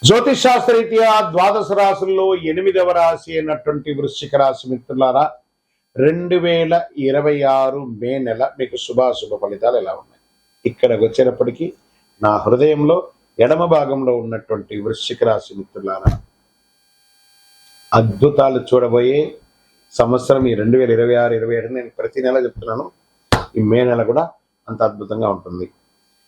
జ్యోతిష్ శాస్త్రరీత్యా ద్వాదశ రాశుల్లో 8వ రాశి అయినటువంటి వృశ్చిక రాశి మిత్రులారా, 2026 మే నెల మీకు శుభాశుభ ఫలితాలు ఎలా ఉన్నాయి? ఇక్కడికి వచ్చేటప్పటికీ నా హృదయంలో ఎడమ భాగంలో ఉన్నటువంటి వృశ్చిక రాశి మిత్రులారా, అద్భుతాలు చూడబోయే సంవత్సరం ఈ 2026-27 నేను ప్రతి నెల చెప్తున్నాను. ఈ మే నెల కూడా అంత అద్భుతంగా ఉంటుంది.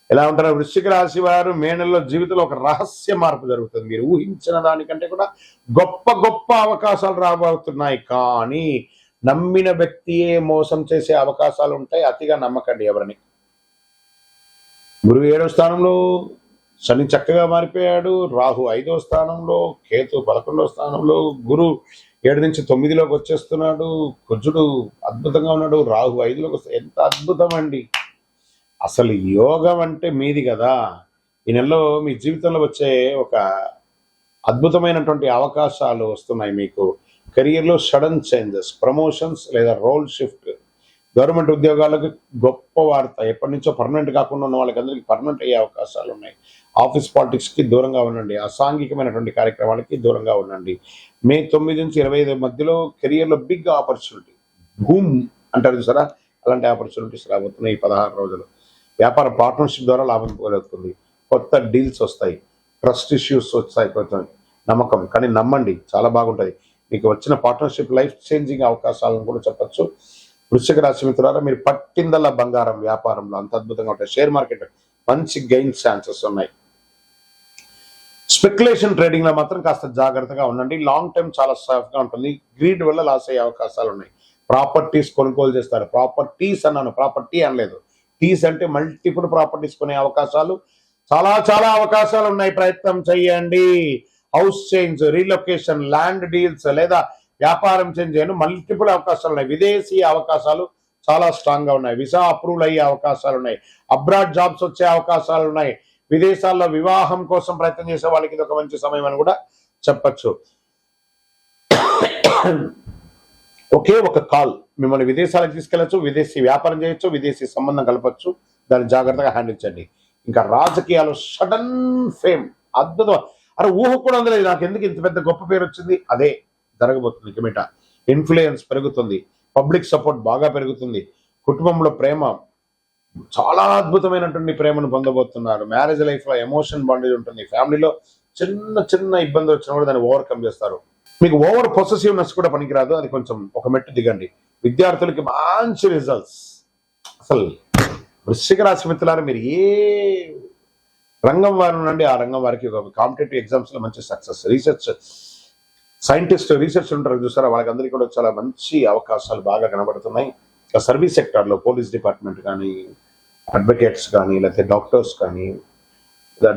ఎలా ఉంటారో వృశ్చిక రాశి వారు మే నెలలో జీవితంలో ఒక రహస్య మార్పు జరుగుతుంది. మీరు ఊహించిన దానికంటే కూడా గొప్ప గొప్ప అవకాశాలు రాబోతున్నాయి. కానీ నమ్మిన వ్యక్తియే మోసం చేసే అవకాశాలు ఉంటాయి. అతిగా నమ్మకండి ఎవరిని. గురువు 7వ స్థానంలో, శని చక్కగా మారిపోయాడు. రాహు 5వ స్థానంలో, కేతు 11వ స్థానంలో, గురు 7 నుంచి 9లోకి వచ్చేస్తున్నాడు. కుజుడు అద్భుతంగా ఉన్నాడు. రాహు 5లోకి వస్తే ఎంత అద్భుతం అండి. అసలు యోగం అంటే మీది కదా. ఈ నెలలో మీ జీవితంలో వచ్చే ఒక అద్భుతమైనటువంటి అవకాశాలు వస్తున్నాయి. మీకు కెరియర్లో సడన్ చేంజెస్, ప్రమోషన్స్ లేదా రోల్ షిఫ్ట్, గవర్నమెంట్ ఉద్యోగాలకు గొప్ప వార్త. ఎప్పటి నుంచో పర్మనెంట్ కాకుండా ఉన్న వాళ్ళకందరికీ పర్మనెంట్ అయ్యే అవకాశాలు ఉన్నాయి. ఆఫీస్ పాలిటిక్స్కి దూరంగా ఉండండి. అసాంఘికమైనటువంటి కార్యక్రమాలకి దూరంగా ఉండండి. మే 9 నుంచి 25 మధ్యలో కెరియర్లో బిగ్ ఆపర్చునిటీ, బూమ్ అంటారు చూసారా, అలాంటి ఆపర్చునిటీస్ రాబోతున్నాయి ఈ 16 రోజులు. వ్యాపార పార్ట్నర్షిప్ ద్వారా లాభం పొందుతుంది. కొత్త డీల్స్ వస్తాయి. ట్రస్ట్ ఇష్యూస్ వస్తాయి. కొంచెం నమ్మకం, కానీ నమ్మండి, చాలా బాగుంటుంది. మీకు వచ్చిన పార్ట్నర్షిప్ లైఫ్ చేంజింగ్ అవకాశాలను కూడా చెప్పచ్చు. వృశ్చిక రాశి మిత్రులారా, మీరు పట్టిందల్లా బంగారం వ్యాపారంలో అంత అద్భుతంగా ఉంటాయి. షేర్ మార్కెట్ మంచి గెయిన్ ఛాన్సెస్ ఉన్నాయి. స్పెక్యులేషన్ ట్రేడింగ్ లో మాత్రం కాస్త జాగ్రత్తగా ఉండండి. లాంగ్ టర్మ్ చాలా సేఫ్గా ఉంటుంది. గ్రీడ్ వల్ల లాస్ అయ్యే అవకాశాలు ఉన్నాయి. ప్రాపర్టీస్ కొనుగోలు చేస్తారు. ప్రాపర్టీస్ అన్నాను, ప్రాపర్టీ అనలేదు. టీస్ అంటే మల్టిపుల్ ప్రాపర్టీస్ కొనే అవకాశాలు చాలా చాలా అవకాశాలు ఉన్నాయి. ప్రయత్నం చేయండి. House change, relocation, land deals లేదా వ్యాపారం చేంజ్ చేయను మల్టిపుల్ అవకాశాలు ఉన్నాయి. విదేశీ అవకాశాలు చాలా స్ట్రాంగ్ గా ఉన్నాయి. వీసా అప్రూవల్ అయ్యే అవకాశాలు ఉన్నాయి. అబ్రాడ్ జాబ్స్ వచ్చే అవకాశాలు ఉన్నాయి. విదేశాల్లో వివాహం కోసం ప్రయత్నం చేసే వాళ్ళకి ఇది ఒక మంచి సమయం అని కూడా చెప్పచ్చు. ఒకే ఒక కాల్ మిమ్మల్ని విదేశాలకు తీసుకెళ్లొచ్చు, విదేశీ వ్యాపారం చేయొచ్చు, విదేశీ సంబంధం కలపచ్చు. దాన్ని జాగ్రత్తగా హ్యాండిల్ చేయండి. ఇంకా రాజకీయాలు సడన్ ఫేమ్, అద్భుతం. అరే ఊహ కూడా అందలేదు నాకు ఎందుకు ఇంత పెద్ద గొప్ప పేరు వచ్చింది. అదే జరగబోతుంది. కిమిట ఇన్ఫ్లుయెన్స్ పెరుగుతుంది. పబ్లిక్ సపోర్ట్ బాగా పెరుగుతుంది. కుటుంబంలో ప్రేమ, చాలా అద్భుతమైనటువంటి ప్రేమను పొందబోతున్నారు. మ్యారేజ్ లైఫ్ లో ఎమోషన్ బాండేజ్ ఉంటుంది. ఫ్యామిలీలో చిన్న చిన్న ఇబ్బందులు వచ్చినా కూడా దాన్ని ఓవర్కమ్ చేస్తారు. మీకు ఓవర్ పొసెసివ్నెస్ కూడా పనికిరాదు. అది కొంచెం ఒక మెట్టు దిగండి. విద్యార్థులకి మంచి రిజల్ట్స్. అసలు వృశ్చిక రాశి మిత్రులారా, మీరు ఏ రంగం వారు నుండి ఆ రంగం వారికి కాంపిటేటివ్ ఎగ్జామ్స్ లో మంచి సక్సెస్. రీసెర్చ్ సైంటిస్ట్, రీసెర్చ్ ఉంటారు చూసారా, వాళ్ళకందరికీ కూడా చాలా మంచి అవకాశాలు బాగా కనబడుతున్నాయి. సర్వీస్ సెక్టార్లో పోలీస్ డిపార్ట్మెంట్ కానీ, అడ్వకేట్స్ కానీ, లేకపోతే డాక్టర్స్ కానీ,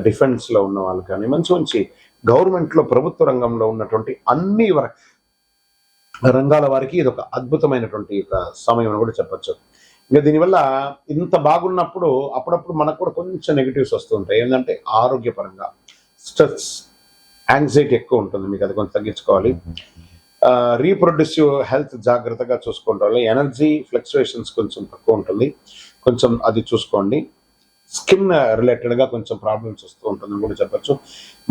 డిఫెన్స్ లో ఉన్న వాళ్ళు కానీ, మంచి మంచి గవర్నమెంట్ లో ప్రభుత్వ రంగంలో ఉన్నటువంటి అన్ని రంగాల వారికి ఇది ఒక అద్భుతమైనటువంటి ఒక సమయం అని కూడా చెప్పచ్చు. ఇంకా దీనివల్ల ఇంత బాగున్నప్పుడు అప్పుడప్పుడు మనకు కూడా కొంచెం నెగిటివ్స్ వస్తూ ఉంటాయి. ఏంటంటే ఆరోగ్యపరంగా స్ట్రెస్, యాంగ్జైటీ ఎక్కువ ఉంటుంది. మీకు అది కొంచెం తగ్గించుకోవాలి. రీప్రొడ్యూసివ్ హెల్త్ జాగ్రత్తగా చూసుకోవాలి. ఎనర్జీ ఫ్లక్చుయేషన్స్ కొంచెం తక్కువ ఉంటుంది, కొంచెం అది చూసుకోండి. స్కిన్ రిలేటెడ్గా కొంచెం ప్రాబ్లమ్స్ వస్తూ ఉంటుందని కూడా చెప్పచ్చు.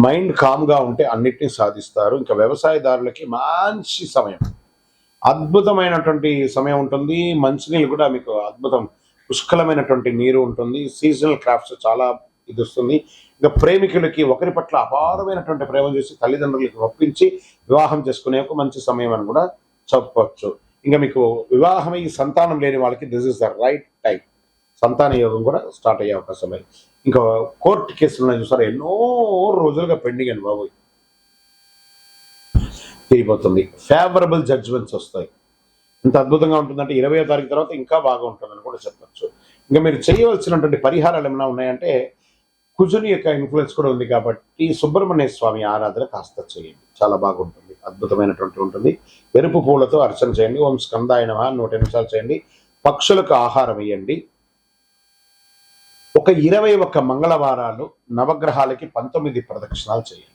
మైండ్ కామ్గా ఉంటే అన్నిటినీ సాధిస్తారు. ఇంకా వ్యవసాయదారులకి మంచి సమయం, అద్భుతమైనటువంటి సమయం ఉంటుంది. మంచినీళ్ళు కూడా మీకు అద్భుతం, పుష్కలమైనటువంటి నీరు ఉంటుంది. సీజనల్ క్రాఫ్ట్స్ చాలా ఇది వస్తుంది. ఇంకా ప్రేమికులకి ఒకరి పట్ల అపారమైనటువంటి ప్రేమ చేసి తల్లిదండ్రులకి ఒప్పించి వివాహం చేసుకునే ఒక మంచి సమయం అని కూడా చెప్పవచ్చు. ఇంకా మీకు వివాహమై సంతానం లేని వాళ్ళకి this is the right time. సంతాన యోగం కూడా స్టార్ట్ అయ్యే అవకాశం ఉన్నాయి. ఇంకా కోర్టు కేసులు ఉన్నాయి చూసారా, ఎన్నో రోజులుగా పెండింగ్ అండి బాబు, తిరిగిపోతుంది. ఫేవరబుల్ జడ్జిమెంట్స్ వస్తాయి. ఇంత అద్భుతంగా ఉంటుందంటే 20వ తారీఖు తర్వాత ఇంకా బాగా ఉంటుందని కూడా చెప్పచ్చు. ఇంకా మీరు చేయవలసినటువంటి పరిహారాలు ఏమైనా ఉన్నాయంటే, కుజుని యొక్క ఇన్ఫ్లుయెన్స్ కూడా ఉంది కాబట్టి సుబ్రహ్మణ్య స్వామి ఆరాధన కాస్త చేయండి, చాలా బాగుంటుంది, అద్భుతమైనటువంటి ఉంటుంది. ఎరుపు పూలతో అర్చన చేయండి. ఓం స్కందాయ నమః 100 నిమిషాలు చేయండి. పక్షులకు ఆహారం ఇవ్వండి. ఒక 21 మంగళవారాలు నవగ్రహాలకి 19 ప్రదక్షిణాలు చేయండి.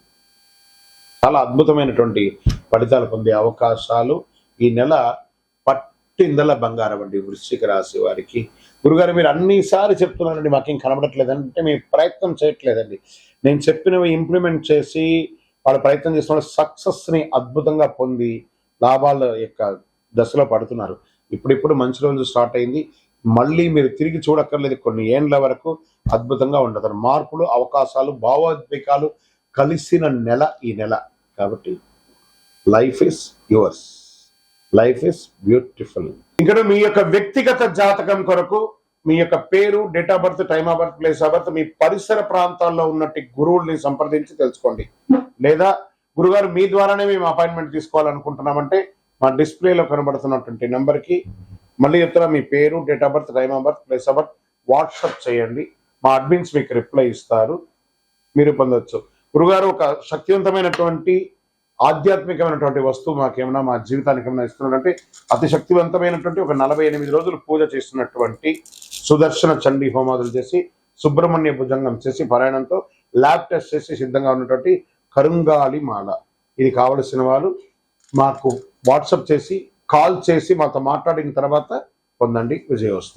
చాలా అద్భుతమైనటువంటి ఫలితాలు పొందే అవకాశాలు ఈ నెల పుట్టిందల బంగారం అండి వృశ్చిక రాశి వారికి. గురుగారు మీరు అన్నిసారి చెప్తున్నారండి మాకేం కనబడట్లేదంటే మేము ప్రయత్నం చేయట్లేదండి. నేను చెప్పినవి ఇంప్లిమెంట్ చేసి వాళ్ళు ప్రయత్నం చేస్తున్న సక్సెస్ని అద్భుతంగా పొంది లాభాల యొక్క దశలో పడుతున్నారు. ఇప్పుడిప్పుడు మంచి రోజు స్టార్ట్ అయింది. మళ్ళీ మీరు తిరిగి చూడక్కర్లేదు, కొన్ని ఏండ్ల వరకు అద్భుతంగా ఉండదు. మార్పులు, అవకాశాలు, భావోద్వేగాలు కలిసిన నెల ఈ నెల. కాబట్టి life is yours, life is beautiful. ఇక్కడ మీ యొక్క వ్యక్తిగత జాతకం కొరకు మీ యొక్క పేరు, date of birth, time of birth, place of birth, మీ పరిసర ప్రాంతాల్లో ఉన్నట్టు గురువుల్ని సంప్రదించి తెలుసుకోండి. లేదా గురుగారు మీ ద్వారానే మేము అపాయింట్మెంట్ తీసుకోవాలనుకుంటున్నామంటే మా డిస్ప్లేలో కనబడుతున్నటువంటి నెంబర్కి మళ్ళీ చెప్తున్నా, మీ పేరు, date of birth, time of birth, place of birth WhatsApp చేయండి. మా అడ్మిన్స్ మీకు రిప్లై ఇస్తారు, మీరు పొందొచ్చు. గురుగారు ఒక శక్తివంతమైనటువంటి ఆధ్యాత్మికమైనటువంటి వస్తువు మాకేమైనా మా జీవితానికి ఏమైనా ఇస్తున్నారంటే అతి శక్తివంతమైనటువంటి ఒక 48 రోజులు పూజ చేస్తున్నటువంటి సుదర్శన చండీ హోమాదులు చేసి సుబ్రహ్మణ్య భుజంగం చేసి పారాయణంతో ల్యాబ్ టెస్ట్ చేసి సిద్ధంగా ఉన్నటువంటి కరుంగాలి మాల. ఇది కావలసిన వాళ్ళు మాకు వాట్సాప్ చేసి కాల్ చేసి మాతో మాట్లాడిన తర్వాత పొందండి. విజయోస్తు.